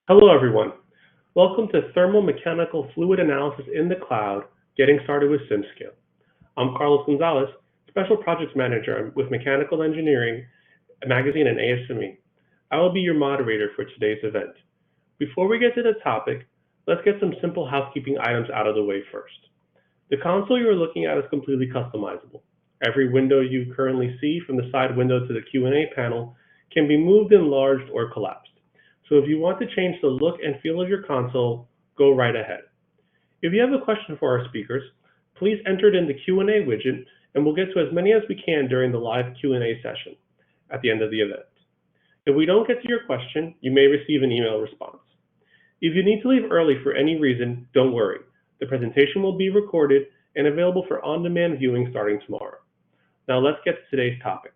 Hello, everyone. Welcome to Thermal Mechanical Fluid Analysis in the Cloud, Getting Started with SimScale. I'm Carlos Gonzalez, Special Projects Manager with Mechanical Engineering Magazine and ASME. I will be your moderator for today's event. Before we get to the topic, let's get some simple housekeeping items out of the way first. The console you are looking at is completely customizable. Every window you currently see, from the side window to the Q&A panel, can be moved, enlarged, or collapsed. So if you want to change the look and feel of your console, go right ahead. If you have a question for our speakers, please enter it in the Q&A widget, and we'll get to as many as we can during the live Q&A session at the end of the event. If we don't get to your question, you may receive an email response. If you need to leave early for any reason, don't worry. The presentation will be recorded and available for on-demand viewing starting tomorrow. Now let's get to today's topic.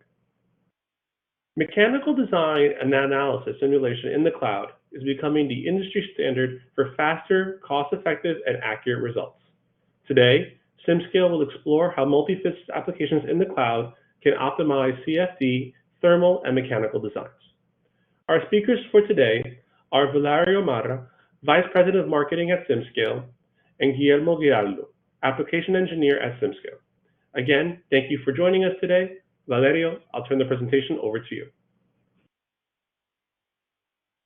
Mechanical design and analysis simulation in the cloud is becoming the industry standard for faster, cost-effective, and accurate results. Today, SimScale will explore how multiphysics applications in the cloud can optimize CFD, thermal, and mechanical designs. Our speakers for today are Valerio Marra, Vice President of Marketing at SimScale, and Guillermo Giraldo, Application Engineer at SimScale. Again, thank you for joining us today. Valerio, I'll turn the presentation over to you.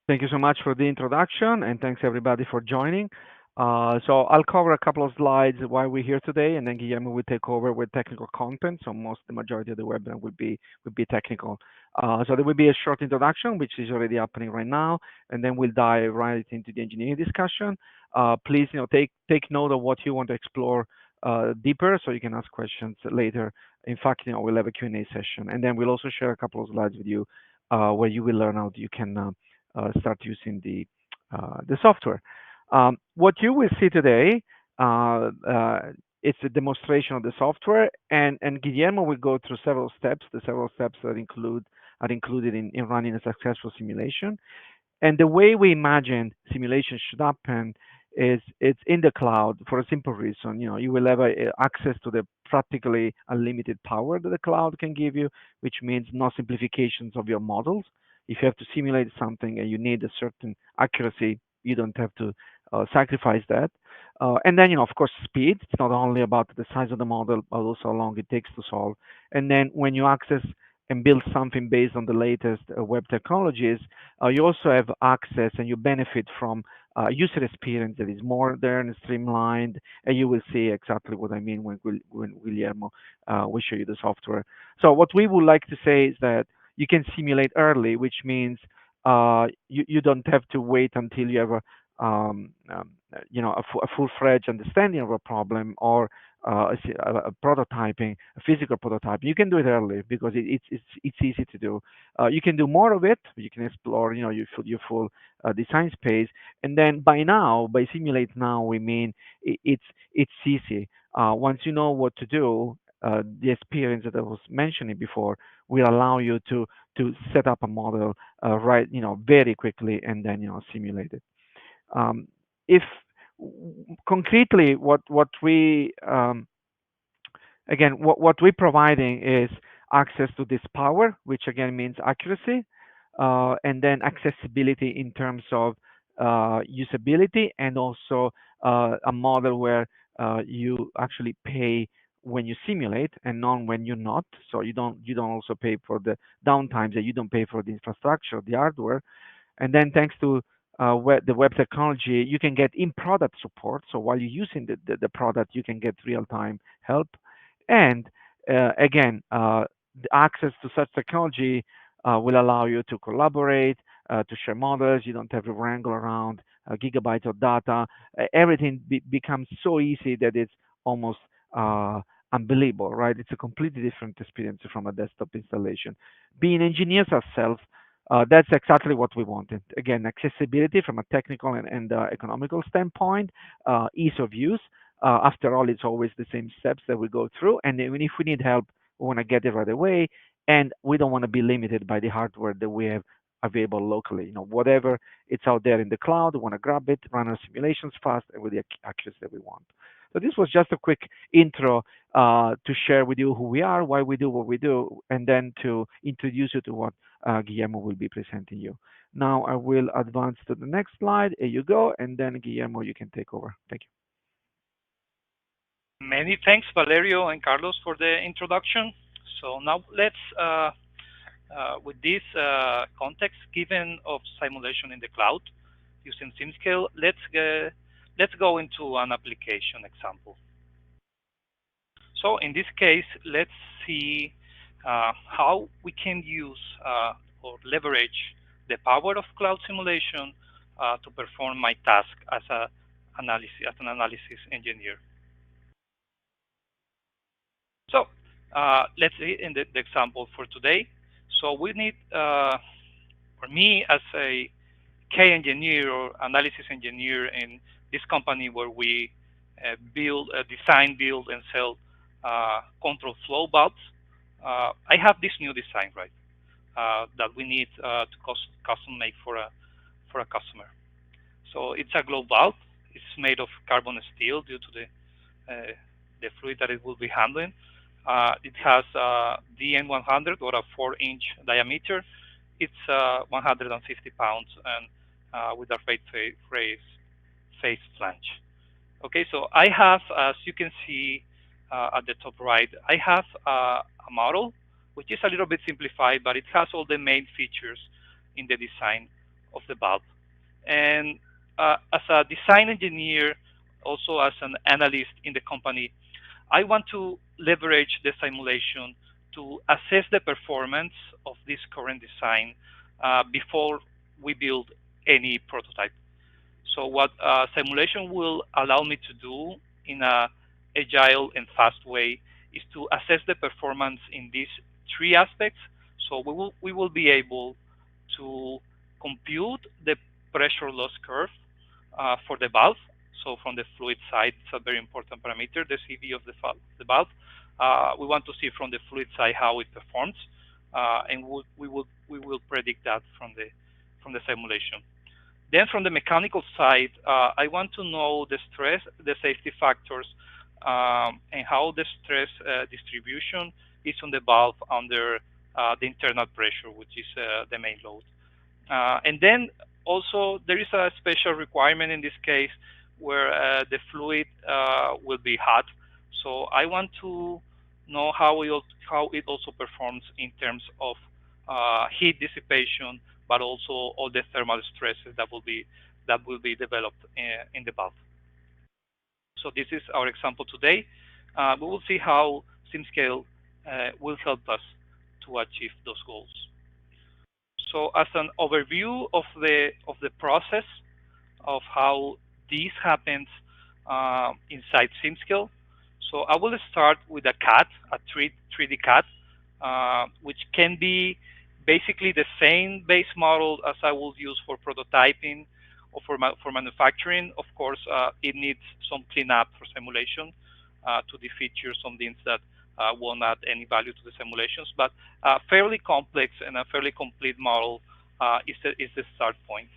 Thank you so much for the introduction, and thanks everybody for joining. So I'll cover a couple of slides why we're here today, and then Guillermo will take over with technical content. So the majority of the webinar will be technical. So there will be a short introduction, which is already happening right now, and then we'll dive right into the engineering discussion. Please, take note of what you want to explore deeper, so you can ask questions later. In fact, we'll have a Q&A session, and then we'll also share a couple of slides with you where you will learn how you can start using the software. What you will see today, it's a demonstration of the software, and Guillermo will go through several steps. The several steps that are included in running a successful simulation. And the way we imagine simulation should happen is it's in the cloud for a simple reason. You will have access to the practically unlimited power that the cloud can give you, which means no simplifications of your models. If you have to simulate something and you need a certain accuracy, you don't have to sacrifice that. And then, of course, speed. It's not only about the size of the model, but also how long it takes to solve. And then when you access and build something based on the latest web technologies, you also have access and you benefit from user experience that is modern, streamlined, and you will see exactly what I mean when Guillermo will show you the software. So what we would like to say is that you can simulate early, which means you don't have to wait until you have a full-fledged understanding of a problem or a prototyping, a physical prototype. You can do it early because it's easy to do. You can do more of it. You can explore, your full design space. And then by simulate now, we mean it's easy. Once you know what to do, the experience that I was mentioning before will allow you to set up a model right, very quickly, and then simulate it. If concretely, what we again, what we're providing is access to this power, which again means accuracy, and then accessibility in terms of usability, and also a model where you actually pay when you simulate and not when you're not. So you don't also pay for the downtimes, and you don't pay for the infrastructure, the hardware. And then thanks to the web technology, you can get in-product support. So while you're using the product, you can get real-time help. And again, the access to such technology will allow you to collaborate, to share models. You don't have to wrangle around gigabytes of data. Everything becomes so easy that it's almost unbelievable, right? It's a completely different experience from a desktop installation. Being engineers ourselves, that's exactly what we wanted. Again, accessibility from a technical and economical standpoint, ease of use. After all, it's always the same steps that we go through. And even if we need help, we want to get it right away. And we don't want to be limited by the hardware that we have available locally. Whatever it's out there in the cloud, we want to grab it, run our simulations fast, and with the accuracy that we want. So this was just a quick intro to share with you who we are, why we do what we do, and then to introduce you to what Guillermo will be presenting you. Now I will advance to the next slide. Here you go, and then Guillermo, you can take over. Thank you. Many thanks, Valerio and Carlos, for the introduction. So now with this context given of simulation in the cloud using SimScale, let's go into an application example. So in this case, let's see how we can use or leverage the power of cloud simulation to perform my task as an analysis engineer. So let's see in the example for today. So we need, for me as a K engineer or analysis engineer in this company where we design, build, and sell control flow bulbs, I have this new design, right, that we need to custom make for a customer. So it's a glow bulb. It's made of carbon steel due to the fluid that it will be handling. It has DN100 or a 4-inch diameter. It's 150 pounds and with a phase flange. Okay, so I have, as you can see at the top right, I have a model which is a little bit simplified, but it has all the main features in the design of the bulb. And as a design engineer, also as an analyst in the company, I want to leverage the simulation to assess the performance of this current design before we build any prototype. So what simulation will allow me to do in a agile and fast way is to assess the performance in these three aspects. So we will be able to compute the pressure loss curve for the valve. So from the fluid side, it's a very important parameter, the CV of the valve. We want to see from the fluid side how it performs, and we will predict that from the simulation. Then from the mechanical side, I want to know the stress, the safety factors, and how the stress distribution is on the valve under the internal pressure, which is the main load. And then also there is a special requirement in this case where the fluid will be hot. So I want to know how it also performs in terms of heat dissipation, but also all the thermal stresses that will be developed in the valve. So this is our example today. We will see how SimScale will help us to achieve those goals. So as an overview of the process of how this happens inside SimScale, so I will start with a CAD, a 3D CAD, which can be basically the same base model as I will use for prototyping or for manufacturing. Of course, it needs some cleanup for simulation to defeature some things that won't add any value to the simulations, but fairly complex and a fairly complete model is the start point.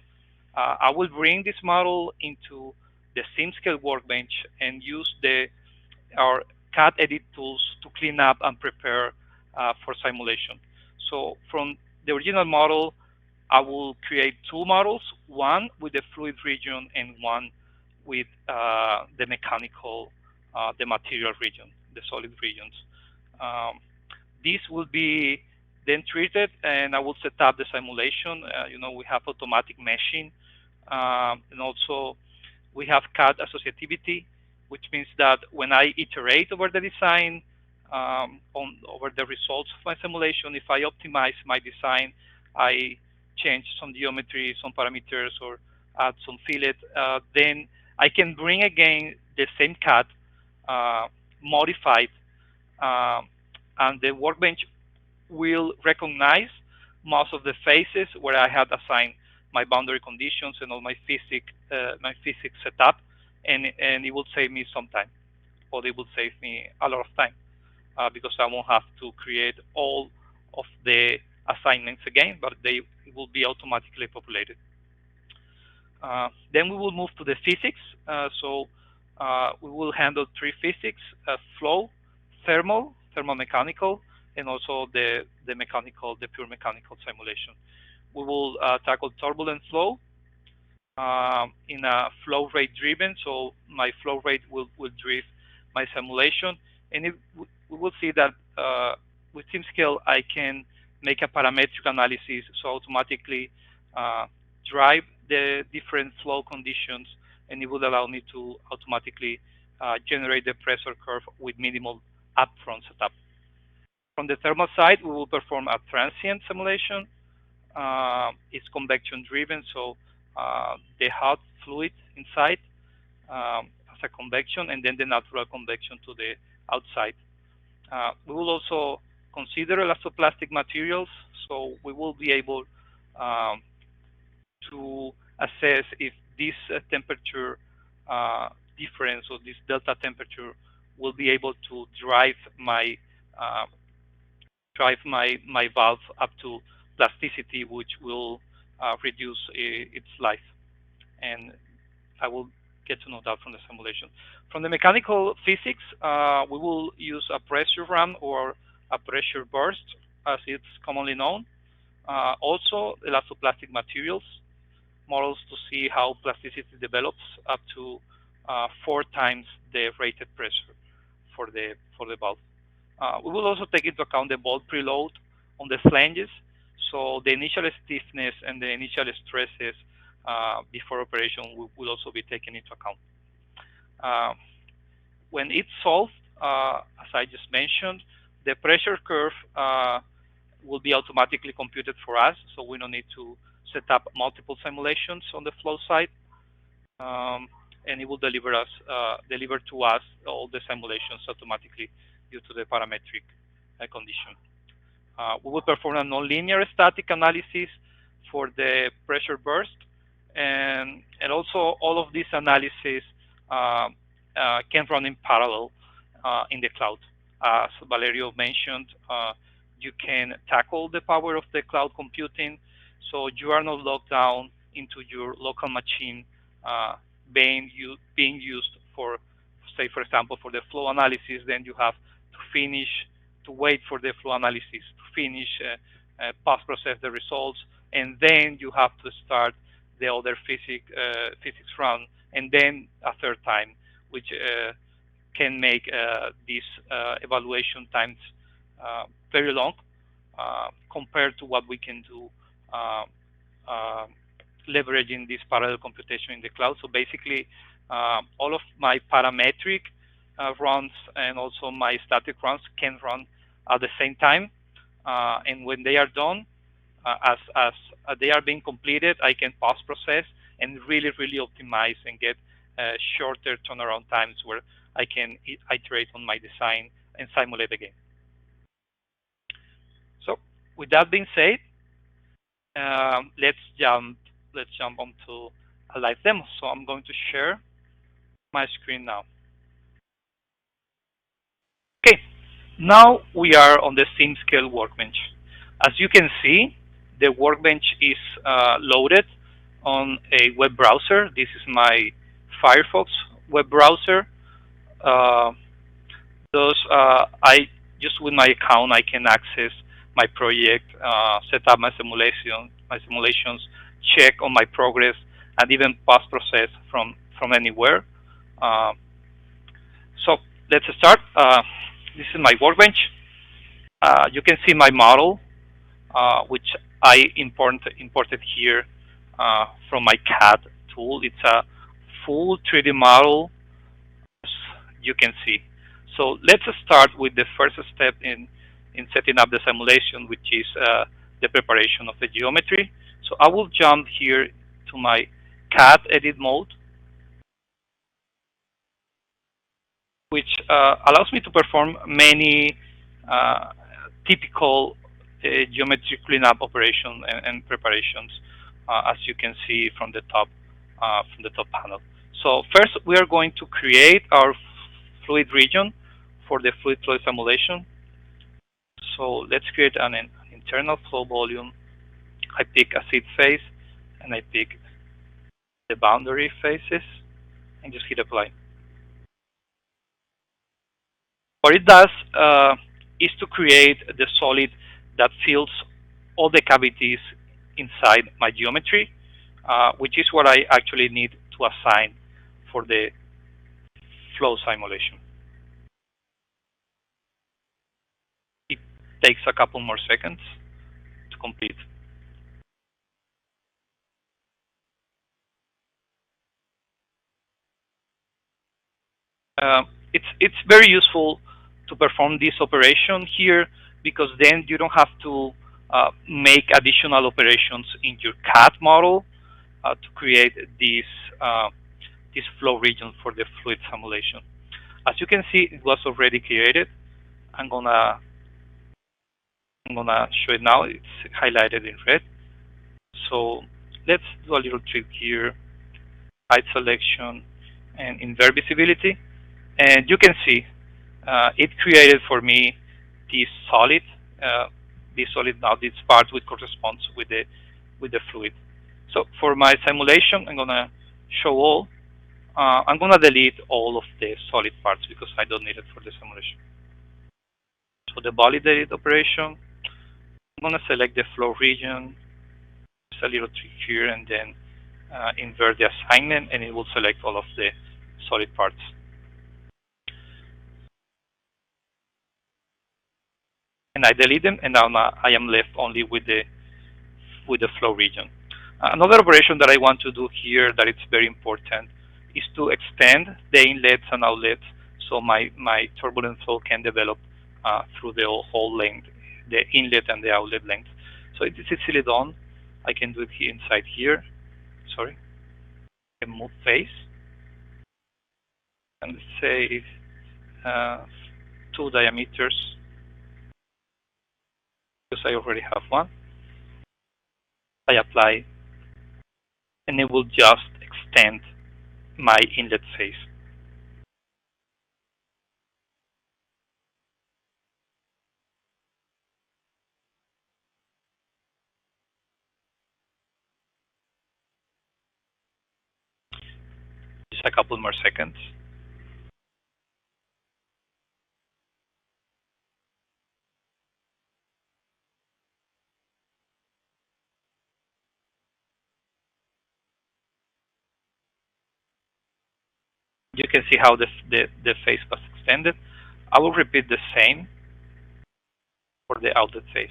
I will bring this model into the SimScale Workbench and use our CAD edit tools to clean up and prepare for simulation. So from the original model, I will create two models, one with the fluid region and one with the mechanical, the material region, the solid regions. This will be then treated, and I will set up the simulation. We have automatic meshing, and also we have CAD associativity, which means that when I iterate over the design, over the results of my simulation, if I optimize my design, I change some geometry, some parameters, or add some fillet, then I can bring again the same CAD modified, and the Workbench will recognize most of the phases where I had assigned my boundary conditions and all my physics setup, and it will save me some time, or it will save me a lot of time because I won't have to create all of the assignments again, but it will be automatically populated. Then we will move to the physics. So we will handle three physics: flow, thermal, thermomechanical, and also the mechanical, the pure mechanical simulation. We will tackle turbulent flow in a flow rate driven. So my flow rate will drive my simulation, and we will see that with SimScale I can make a parametric analysis, so automatically uh, drive the different flow conditions, and it will allow me to automatically generate the pressure curve with minimal upfront setup. From the thermal side, we will perform a transient simulation. It's convection driven, so the hot fluid inside as a convection, and then the natural convection to the outside. We will also consider elastoplastic materials, so we will be able um, to assess if this temperature difference or this delta temperature will be able to uh, drive my valve up to plasticity, which will reduce its life. And I will get to know that from the simulation. From the mechanical physics, we will use a pressure run or a pressure burst, as it's commonly known. Also, elastoplastic materials models to see how plasticity develops up to 4 times the rated pressure for the valve. We will also take into account the ball preload on the flanges, so the initial stiffness and the initial stresses before operation will also be taken into account. Uh, when it's solved, as I just mentioned, the pressure curve will be automatically computed for us, so we don't need to set up multiple simulations on the flow side, and it will deliver to us all the simulations automatically due to the parametric condition. We will perform a nonlinear static analysis for the pressure burst, and also all of these analyses can run in parallel in the cloud. As Valerio mentioned, you can tackle the power of the cloud computing, so you are not locked down into your local machine being used for, say, for example, for the flow analysis. Then you have to finish, to wait for the flow analysis to finish, post-process the results, and then you have to start the other physics run, and then a third time, which can make these evaluation times very long compared to what we can do uh, uh, leveraging this parallel computation in the cloud. So basically, all of my parametric runs and also my static runs can run at the same time. And when they are done, as they are being completed, I can post process and really optimize and get shorter turnaround times where I can iterate on my design and simulate again. So with that being said, let's jump onto a live demo. So I'm going to share my screen now. Okay, now we are on the SimScale Workbench. As you can see, the Workbench is loaded on a web browser. This is my Firefox web browser. Uh, I just with my account I can access my project, set up my simulations, check on my progress, and even post process from anywhere. Uh, so let's start. This is my Workbench. You can see my model, which I imported here from my CAD tool. It's a full 3D model, as you can see. So let's start with the first step in setting up the simulation, which is the preparation of the geometry. So I will jump here to my CAD edit mode, which allows me to perform many uh, typical geometry cleanup operation and preparations, as you can see from the top panel. So first, we are going to create our fluid region for the fluid flow simulation. So let's create an internal flow volume. I pick a seed face, and I pick the boundary faces, and just hit apply. What it does is to create the solid that fills all the cavities inside my geometry, which is what I actually need to assign for the flow simulation. It takes a couple more seconds to complete. It's very useful to perform this operation here because then you don't have to make additional operations in your CAD model to create uh, this flow region for the fluid simulation. As you can see, it was already created. I'm gonna I'm gonna show it now. It's highlighted in red. So let's do a little trick here. Height selection and invert visibility, and you can see it created for me this solid. Uh, this solid now, this part which corresponds with the fluid. So for my simulation, I'm gonna show all. I'm gonna delete all of the solid parts because I don't need it for the simulation. So the validate operation, I'm gonna select the flow region. It's a little trick here, and then invert the assignment, and it will select all of the solid parts. And I delete them, and now I am left only with the flow region. Another operation that I want to do here that it's very important is to extend the inlets and outlets so my turbulent flow can develop through the whole length, the inlet and the outlet length. So it is easily done. I can do it here inside here. Sorry. I can move face and say uh, 2 diameters because I already have one. I apply and it will just extend my inlet face. Just a couple more seconds. You can see how the face was extended. I will repeat the same for the outlet face.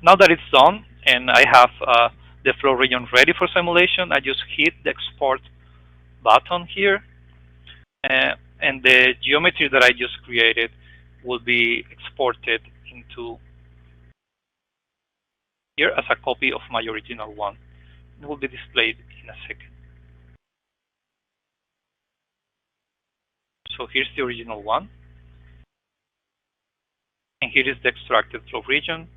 Now that it's done and I have the flow region ready for simulation, I just hit the export button here, and the geometry that I just created will be exported into here as a copy of my original one. It will be displayed in a second. So here's the original one, and here is the extracted flow region.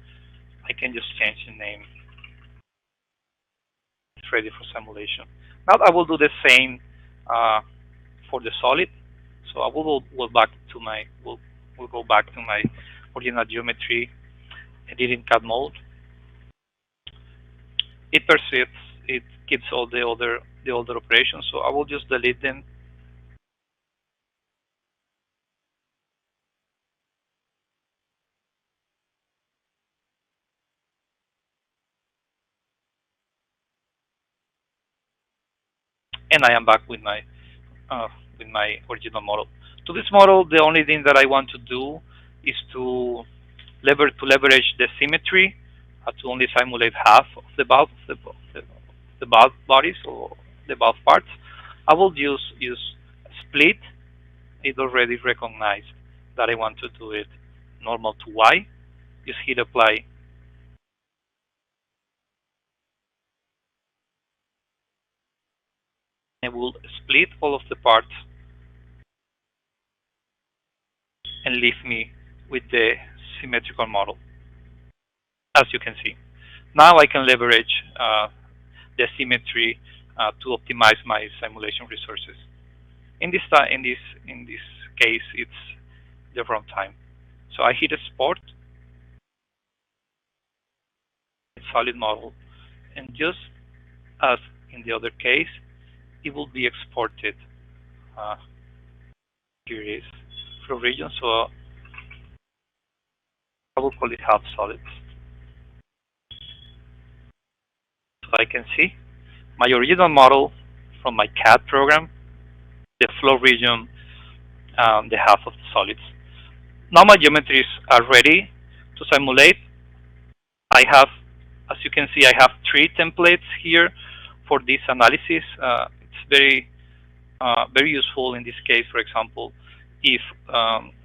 I can just change the name. It's ready for simulation. Now I will do the same uh, for the solid. So I will back to my will go back to my original geometry, edit in CAD mode. It persists. It keeps all the older operations. So I will just delete them, and I am back uh, with my original model. To this model, the only thing that I want to do is to leverage the symmetry to only simulate half of the bulk the bulk bodies or the bulk parts. I will use split. It already recognized that I want to do it normal to Y. Just hit apply. It will split all of the parts and leave me with the symmetrical model, as you can see. Now I can leverage the symmetry to optimize my simulation resources. In this case, it's the runtime. So I hit export, solid model, and just as in the other case, it will be exported. Uh, Here it is, flow region. So I will call it half solids. So I can see my original model from my CAD program, the flow region, the half of the solids. Now my geometries are ready to simulate. I have, as you can see, I have three templates here for this analysis. It's very useful in this case. For example, if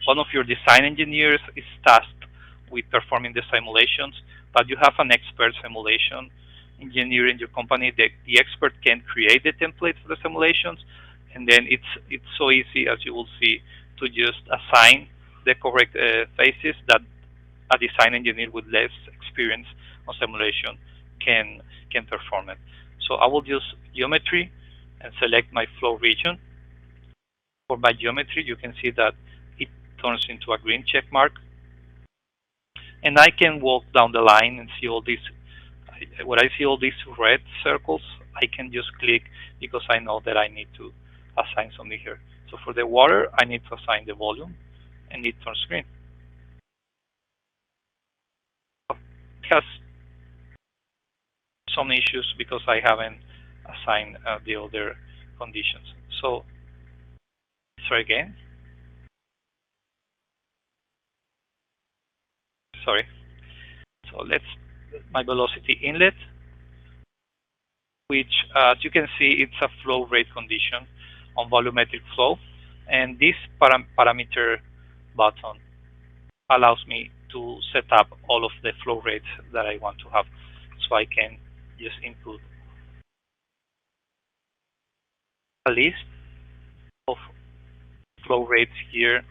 one of your design engineers is tasked with performing the simulations, but you have an expert simulation engineer in your company, the expert can create the template for the simulations, and then it's so easy, as you will see, to just assign the correct phases that a design engineer with less experience on simulation can perform it. So I will use geometry and select my flow region. For my geometry, you can see that it turns into a green check mark. And I can walk down the line and see all these. When I see all these red circles, I can just click because I know that I need to assign something here. So for the water, I need to assign the volume, and it turns green. It has some issues because I haven't assigned the other conditions. So try again. Sorry. So let's my velocity inlet, which as you can see, it's a flow rate condition on volumetric flow, and this parameter button allows me to set up all of the flow rates that I want to have. So I can just input a list of flow rates here,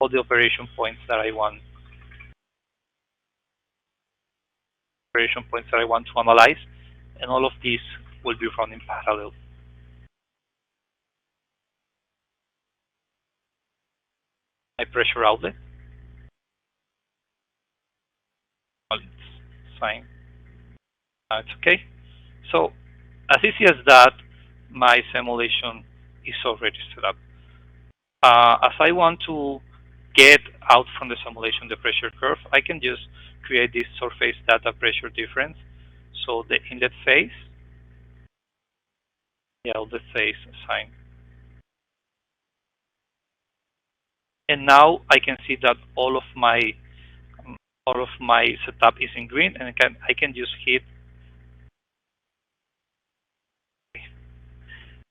all the operation points that I want to analyze, and all of these will be run in parallel. My pressure outlet, well, it's fine. It's okay. So as easy as that, my simulation is already set up. As I want to get out from the simulation the pressure curve, I can just create this surface data pressure difference. So the inlet phase, the outlet phase assign. And now I can see that all of my setup is in green, and I can just hit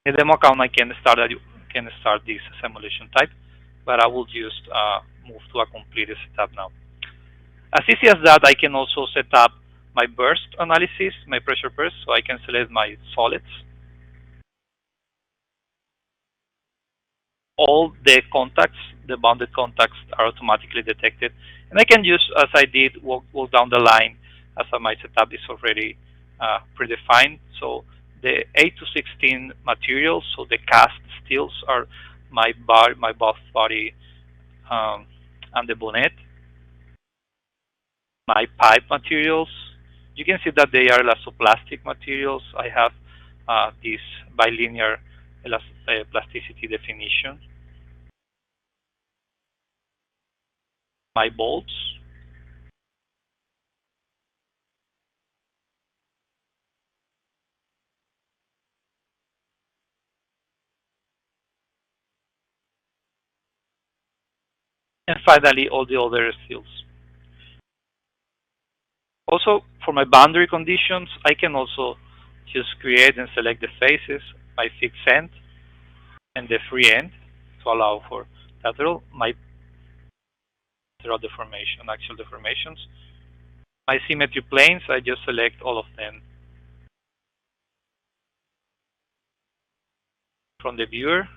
the demo account. I can start this simulation type, but I will just move to a completed setup now. As easy as that, I can also set up my burst analysis, my pressure burst, so I can select my solids. All the contacts, the bounded contacts, are automatically detected, and I can just, as I did, walk down the line as my setup is already predefined. So the 8 to 16 materials, so the cast steels, are my buff body, and the bonnet. My pipe materials, you can see that they are elastoplastic materials. I have this bilinear plasticity definition. My bolts, and finally all the other steels. Also, for my boundary conditions, I can also just create and select the faces, my fixed end and the free end to allow for lateral, my lateral deformation, axial deformations. My symmetry planes, I just select all of them from the viewer.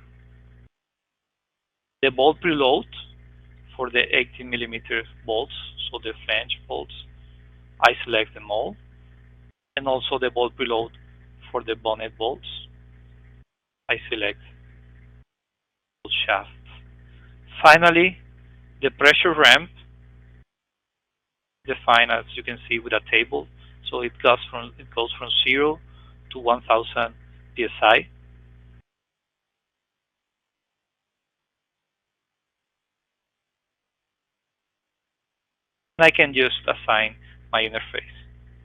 The bolt preload for the 18 millimeter bolts, so the flange bolts, I select them all. And also the bolt preload for the bonnet bolts, I select bolt shaft. Finally, the pressure ramp defined, as you can see, with a table. So it goes from 0 to 1000 psi. And I can just assign my interface.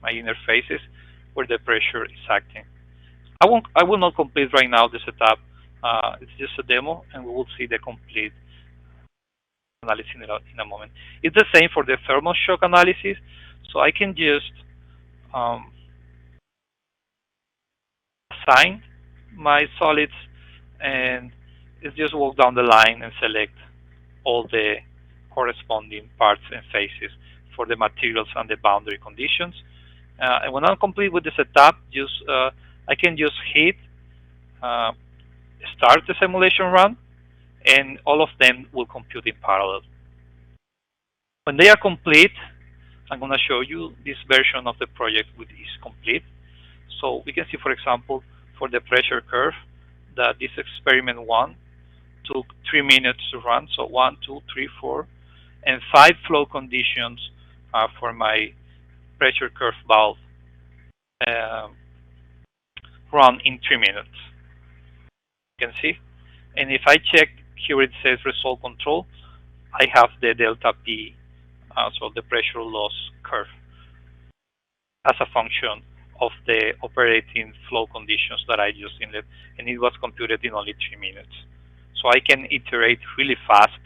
My interfaces where the pressure is acting. I will not complete right now the setup. It's just a demo, and we will see the complete analysis in a moment. It's the same for the thermal shock analysis, so I can just um, assign my solids, and it's just walk down the line and select all the corresponding parts and phases for the materials and the boundary conditions. And when I'm complete with the setup, I can just hit uh, start the simulation run, and all of them will compute in parallel. When they are complete, I'm going to show you this version of the project which is complete. So we can see, for example, for the pressure curve, that this experiment one took 3 minutes to run. So 1, 2, 3, 4, and 5 flow conditions for my pressure curve valve uh, run in 3 minutes. You can see. And if I check here, it says result control. I have the delta P, so the pressure loss curve, as a function of the operating flow conditions that I used in it, and it was computed in only 3 minutes. So I can iterate really fast,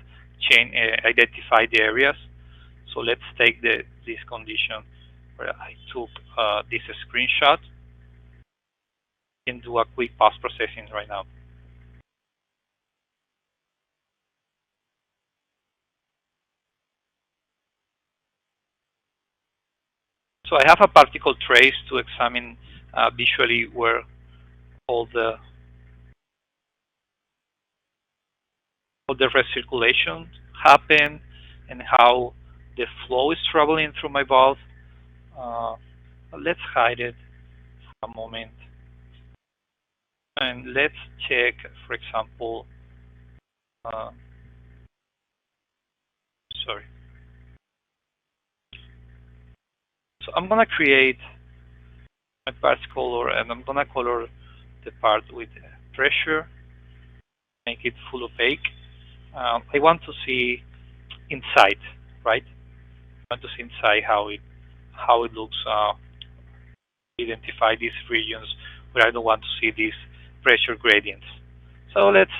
identify the areas. So let's take this condition where I took this screenshot and do a quick post processing right now. So I have a particle trace to examine visually where all the recirculation happen and how the flow is traveling through my valve. Uh, let's hide it for a moment. And let's check, for example, uh, sorry. So I'm going to create my parts color, and I'm going to color the part with pressure, make it full opaque. I want to see inside, right? I want to see inside how it looks. Identify these regions where I don't want to see these pressure gradients. So let's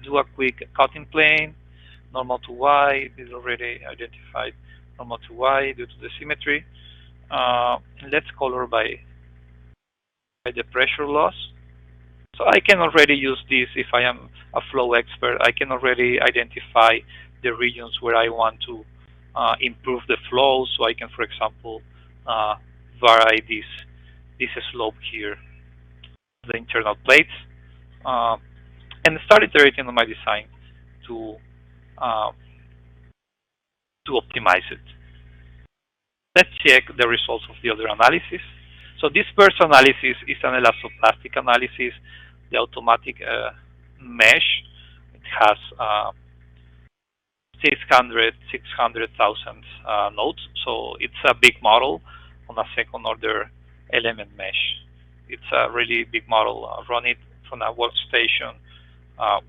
do a quick cutting plane, normal to Y is already identified, normal to Y due to the symmetry. And let's color by the pressure loss. So I can already use this if I am a flow expert. I can already identify the regions where I want to improve the flow. So I can, for example, vary this slope here, the internal plates, uh, and start iterating on my design to uh, optimize it. Let's check the results of the other analysis. So this first analysis is an elastoplastic analysis. The automatic mesh, it has 600,000 nodes. So it's a big model on a second order element mesh. It's a really big model. Run it from a workstation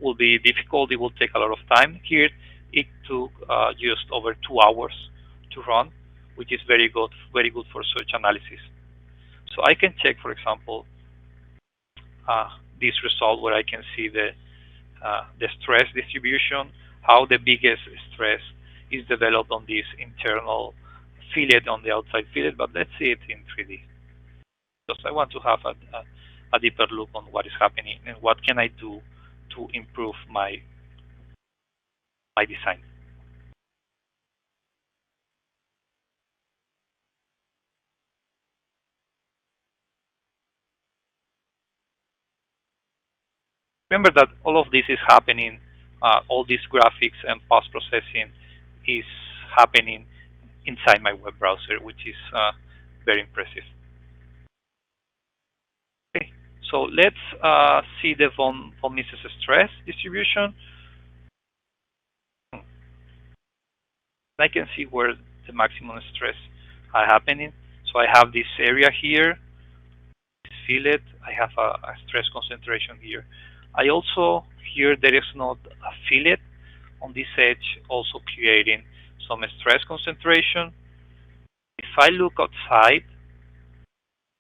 will be difficult. It will take a lot of time. Here, it took just over 2 hours to run, which is very good for such analysis. So I can check, for example, this result where I can see the stress distribution, how the biggest stress is developed on this internal fillet on the outside fillet. But let's see it in 3D, because I want to have a deeper look on what is happening and what can I do to improve my design. Remember that all of this is happening, all these graphics and post-processing is happening inside my web browser, which is very impressive. Okay, so let's see the von Mises stress distribution. I can see where the maximum stress are happening. So I have this area here, this fillet. I have a stress concentration here. I also, here there is not a fillet on this edge, also creating some stress concentration. If I look outside,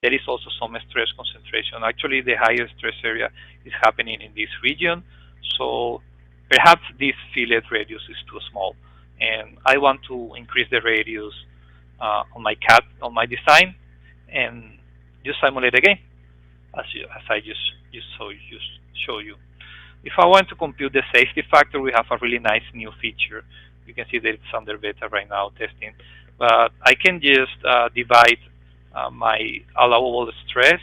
there is also some stress concentration. Actually, the highest stress area is happening in this region. So perhaps this fillet radius is too small, and I want to increase the radius on my CAD, on my design, and just simulate again, as I just show you. If I want to compute the safety factor, we have a really nice new feature. You can see that it's under beta right now testing, but I can just divide my allowable stress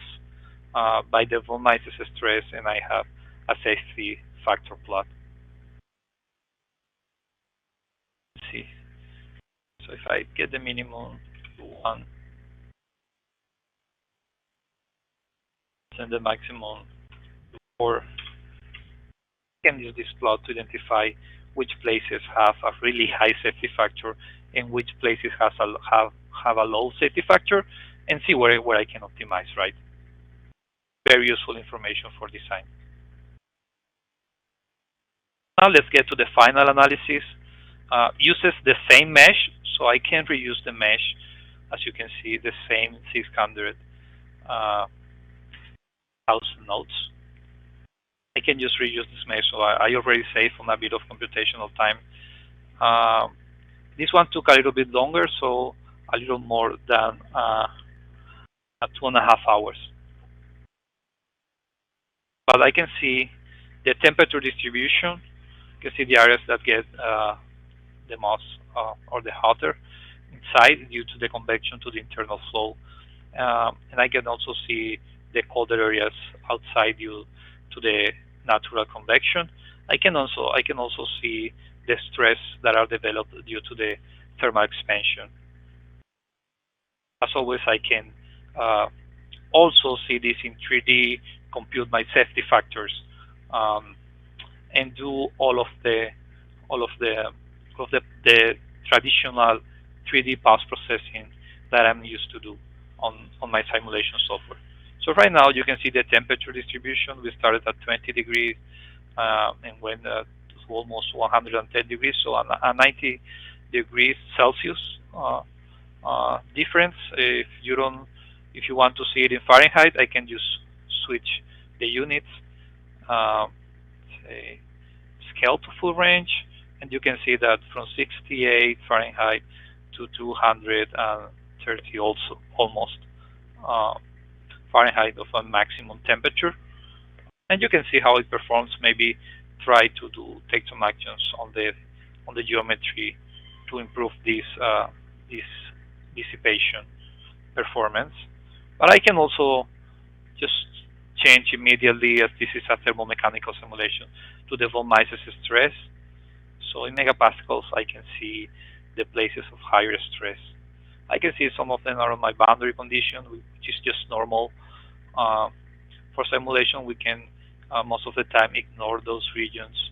by the von Mises stress, and I have a safety factor plot. Let's see. So if I get the minimum to 1 and the maximum to 4, I can use this plot to identify which places have a really high safety factor and which places have a low safety factor, and see where I can optimize, right? Very useful information for design. Now let's get to the final analysis. Uses the same mesh, so I can reuse the mesh. As you can see, the same 600,000 nodes. I can just reuse this mesh, so I already saved on a bit of computational time. This one took a little bit longer, so a little more than 2.5 hours. But I can see the temperature distribution. You can see the areas that get the most or the hotter inside due to the convection to the internal flow, and I can also see the colder areas outside due to the natural convection. I can also see the stress that are developed due to the thermal expansion. As always, I can also see this in 3D, compute my safety factors, and do all of the traditional 3D post processing that I'm used to do on my simulation software. So right now you can see the temperature distribution. We started at 20 degrees and went to almost 110 degrees, so a 90 degrees Celsius difference. If you want to see it in Fahrenheit, I can just switch the units, say scale to full range, and you can see that from 68 Fahrenheit to 230 also almost Fahrenheit of a maximum temperature. And you can see how it performs. Maybe try to take some actions on the geometry to improve this dissipation performance. But I can also just change immediately, as this is a thermomechanical simulation, to the von Mises stress. So in megapascals, I can see the places of higher stress. I can see some of them are on my boundary condition, which is just normal. For simulation, we can most of the time ignore those regions,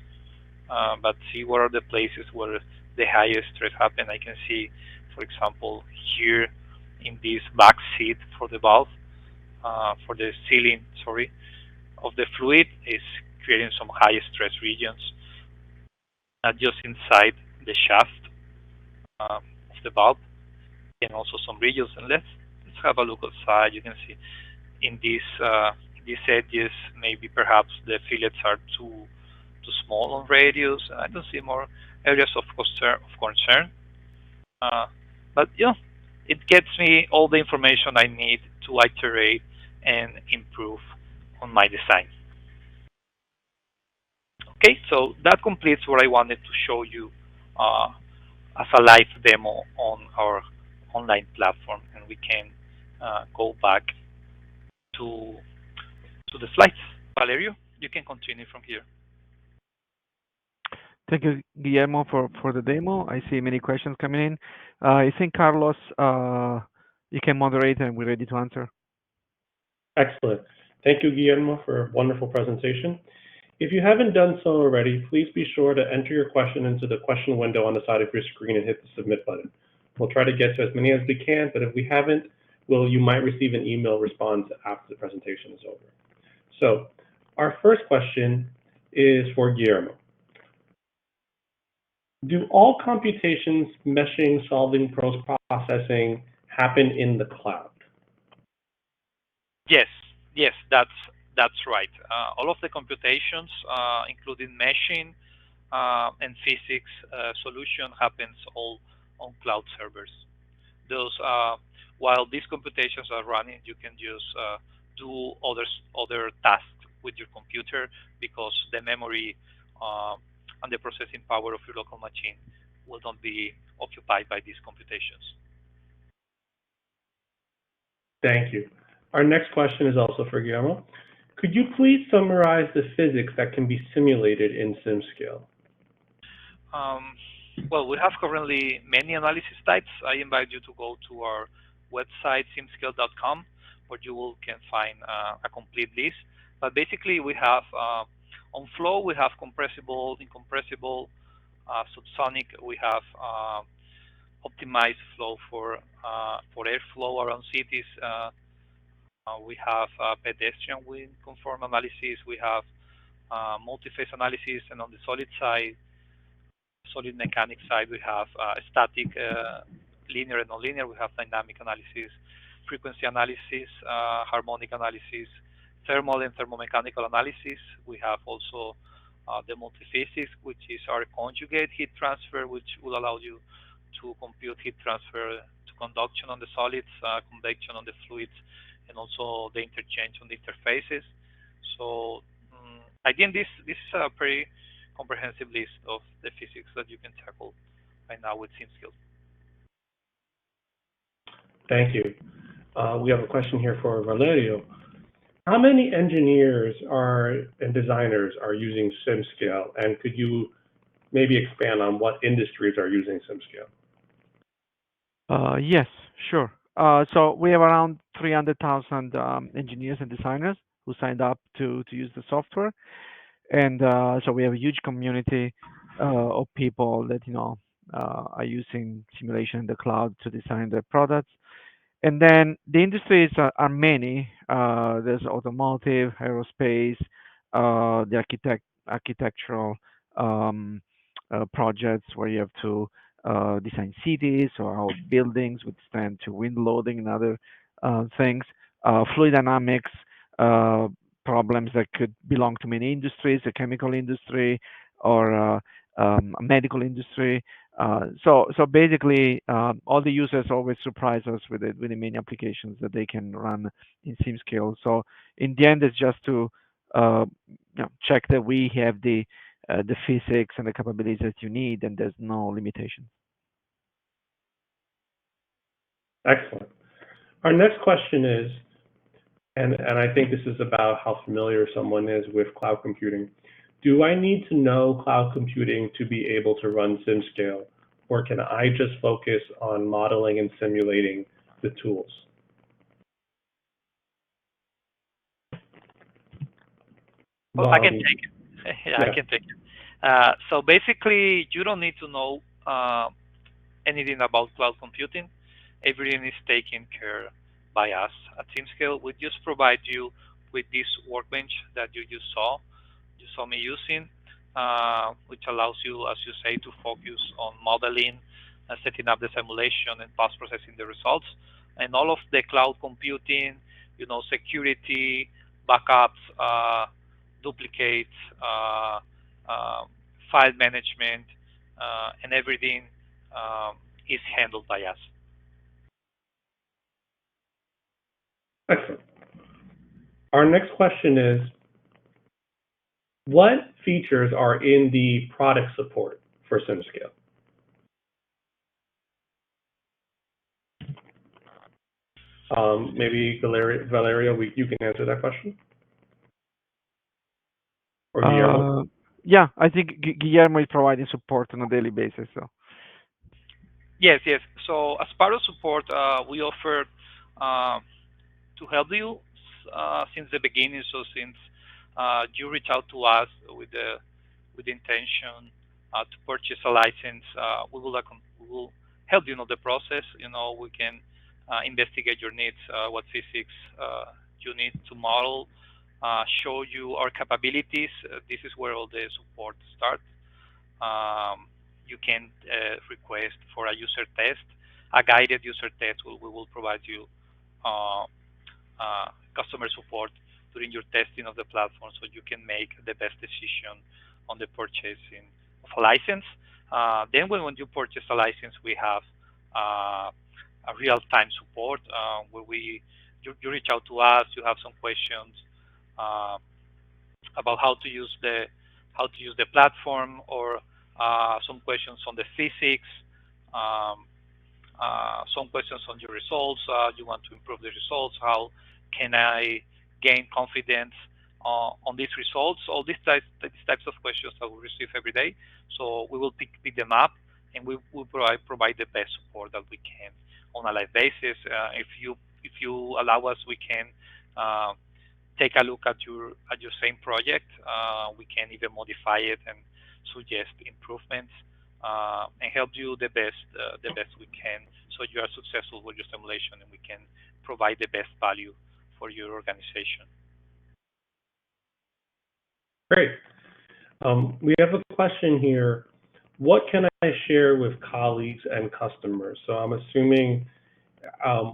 but see what are the places where the highest stress happen. I can see, for example, here in this back seat for the valve, for the sealing, of the fluid is creating some high stress regions, not just inside the shaft of the valve, and also some regions. And let's have a look outside. You can see in these edges, maybe perhaps the fillets are too small on radius, and I don't see more areas of concern. But it gets me all the information I need to iterate and improve on my design. Okay, so that completes what I wanted to show you as a live demo on our online platform, and we can go back to the slides. Valerio, you can continue from here. Thank you, Guillermo, for the demo. I see many questions coming in. I think, Carlos, you can moderate and we're ready to answer. Excellent. Thank you, Guillermo, for a wonderful presentation. If you haven't done so already, please be sure to enter your question into the question window on the side of your screen and hit the submit button. We'll try to get to as many as we can, but if we haven't well, you might receive an email response after the presentation is over. So our first question is for Guillermo. Do all computations, meshing, solving, processing happen in the cloud? Yes, yes, that's right. All of the computations, including meshing and physics solution, happens all on cloud servers. Those while these computations are running, you can just do other tasks with your computer because the memory uh, and the processing power of your local machine will not be occupied by these computations. Thank you. Our next question is also for Guillermo. Could you please summarize the physics that can be simulated in SimScale? Um, well, we have currently many analysis types. I invite you to go to our website, simscale.com, where you can find a complete list. But basically, we have on flow, we have compressible, incompressible, subsonic. We have optimized flow for airflow around cities. We have pedestrian wind conform analysis. We have multi-phase analysis, and on the solid side, solid mechanics side, we have static, linear and nonlinear. We have dynamic analysis, frequency analysis, harmonic analysis, thermal and thermomechanical analysis. We have also the multiphysics, which is our conjugate heat transfer, which will allow you to compute heat transfer to conduction on the solids, convection on the fluids, and also the interchange on the interfaces. So I think this is a pretty comprehensive list of the physics that you can tackle right now with SimScale. Thank you. We have a question here for Valerio. How many engineers and designers are using SimScale, and could you maybe expand on what industries are using SimScale? Yes, sure. So we have around 300,000 engineers and designers who signed up to use the software, and so we have a huge community of people that are using simulation in the cloud to design their products. And then the industries are many. There's automotive, aerospace, the architectural um, projects where you have to design cities or how buildings withstand to wind loading and other things. Fluid dynamics problems that could belong to many industries, the chemical industry or medical industry. So basically, all the users always surprise us with the many applications that they can run in SimScale. So in the end, it's just to uh, check that we have the physics and the capabilities that you need, and there's no limitations. Excellent. Our next question is, and I think this is about how familiar someone is with cloud computing. Do I need to know cloud computing to be able to run SimScale, or can I just focus on modeling and simulating the tools? Well, I can Um, take it. Yeah, I yeah, can take it. So basically, you don't need to know anything about cloud computing. Everything is taken care by us at SimScale. We just provide you with this workbench that you saw me using, which allows you, as you say, to focus on modeling, setting up the simulation, and post-processing the results. And all of the cloud computing, security, backups, duplicates, uh, file management, and everything um, is handled by us. excellent. Our next question is, what features are in the product support for SimScale? Maybe Valerio, you can answer that question, or Guillermo. Uh, yeah, I think Guillermo is providing support on a daily basis. So. Yes, yes. So as part of support, we offer uh, to help you since the beginning. So since you reach out to us with the intention to purchase a license, we will help you know the process. We can investigate your needs, what physics you need to model, show you our capabilities. This is where all the support starts. You can request for a user test, a guided user test. We will provide you uh, customer support during your testing of the platform, so you can make the best decision on the purchasing of a license. Then when you purchase a license, we have a real-time support where you reach out to us. You have some questions uh, about how to use the platform, or some questions on the physics, um, some questions on your results. You want to improve the results. How can I gain confidence on these results? All these types of questions that we receive every day. So we will pick them up, and we will provide the best support that we can on a live basis. If you allow us, we can uh, take a look at your same project. We can even modify it and suggest improvements, and help you the best we can, so you are successful with your simulation and we can provide the best value for your organization. Great. We have a question here. What can I share with colleagues and customers? So I'm assuming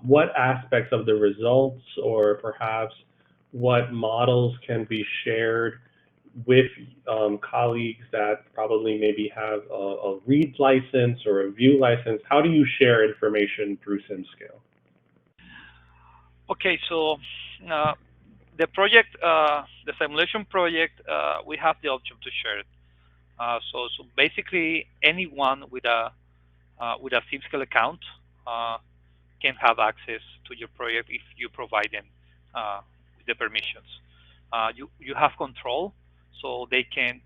what aspects of the results, or perhaps what models can be shared with colleagues that probably maybe have a read license or a view license? How do you share information through SimScale? Okay, so uh, the simulation project, we have the option to share it. So basically, anyone with a SimScale account uh, can have access to your project if you provide them with the permissions. You have control, so they can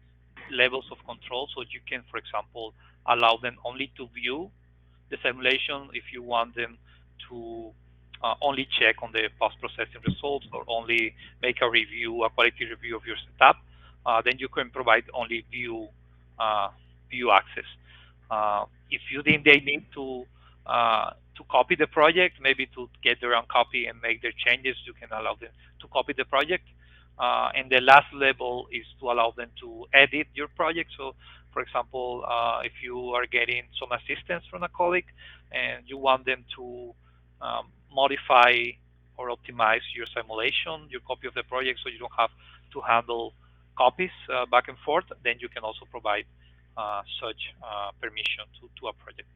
levels of control. So you can, for example, allow them only to view the simulation if you want them to only check on the post-processing results, or only make a quality review of your setup. Then you can provide only uh, view access. If you think they need to copy the project, maybe to get their own copy and make their changes, you can allow them to copy the project. And the last level is to allow them to edit your project. So, for example, if you are getting some assistance from a colleague and you want them to modify or optimize your simulation, your copy of the project, so you don't have to handle copies back and forth, then you can also provide such permission to a project.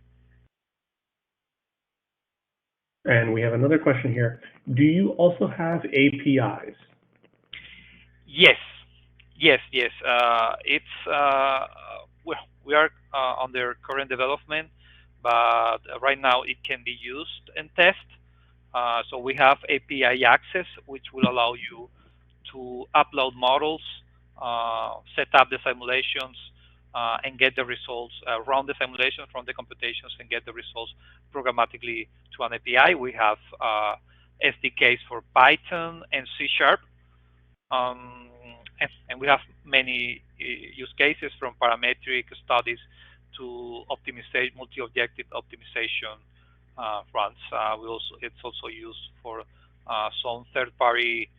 And we have another question here. Do you also have APIs? Yes, yes. It's we are under current development, but right now it can be used and test. So we have API access, which will allow you to upload models, set up the simulations, and get the results, run the simulations, run the computations, and get the results programmatically to an API. We have SDKs for Python and C Sharp, um, and we have many use cases, from parametric studies to optimization, multi-objective optimization runs. It's also used for some third-party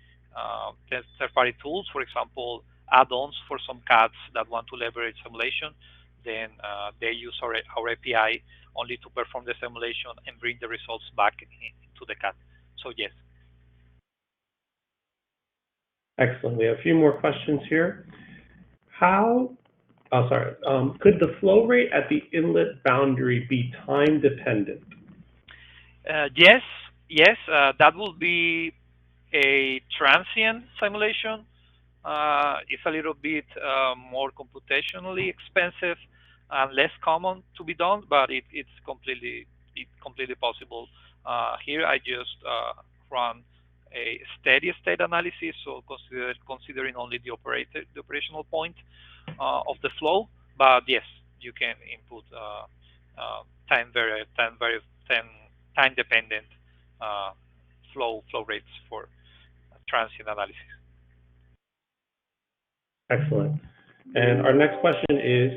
tools. For example, add-ons for some CADs that want to leverage simulation. Then they use our API only to perform the simulation and bring the results back into the CAD. So yes. Excellent. We have a few more questions here. How, oh, sorry, could the flow rate at the inlet boundary be time dependent? Yes, yes, that will be a transient simulation. It's a little bit more computationally expensive and less common to be done, but it's completely possible. Here, I just run a steady state analysis, so considering only the operational point of the flow. But yes, you can input time vari time vari time time dependent uh, flow rates for transient analysis. Excellent. And our next question is,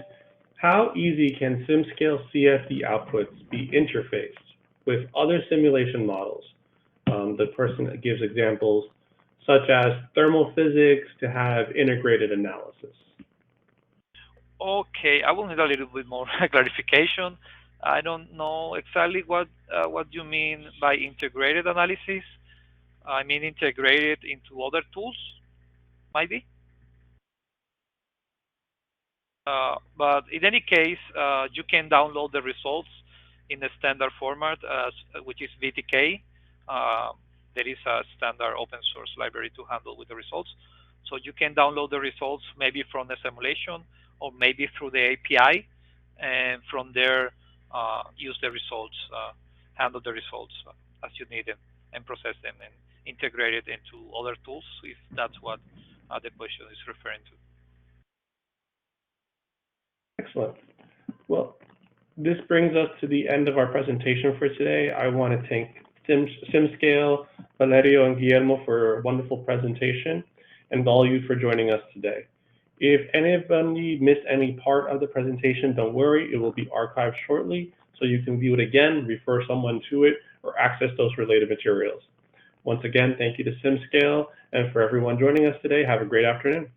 how easy can SimScale CFD outputs be interfaced? with other simulation models. The person gives examples such as thermal physics to have integrated analysis. Okay, I will need a little bit more clarification. I don't know exactly what you mean by integrated analysis. I mean integrated into other tools, maybe. But in any case, you can download the results in a standard format, which is VTK. Uh, there is a standard open source library to handle with the results. So you can download the results maybe from the simulation or maybe through the API, and from there use the results, handle the results as you need them, and process them and integrate it into other tools if that's what the question is referring to. Excellent. Well, this brings us to the end of our presentation for today. I want to thank SimScale, Valerio, and Guillermo for a wonderful presentation, and all of you for joining us today. If anybody missed any part of the presentation, don't worry, it will be archived shortly, so you can view it again, refer someone to it, or access those related materials. Once again, thank you to SimScale, and for everyone joining us today, have a great afternoon.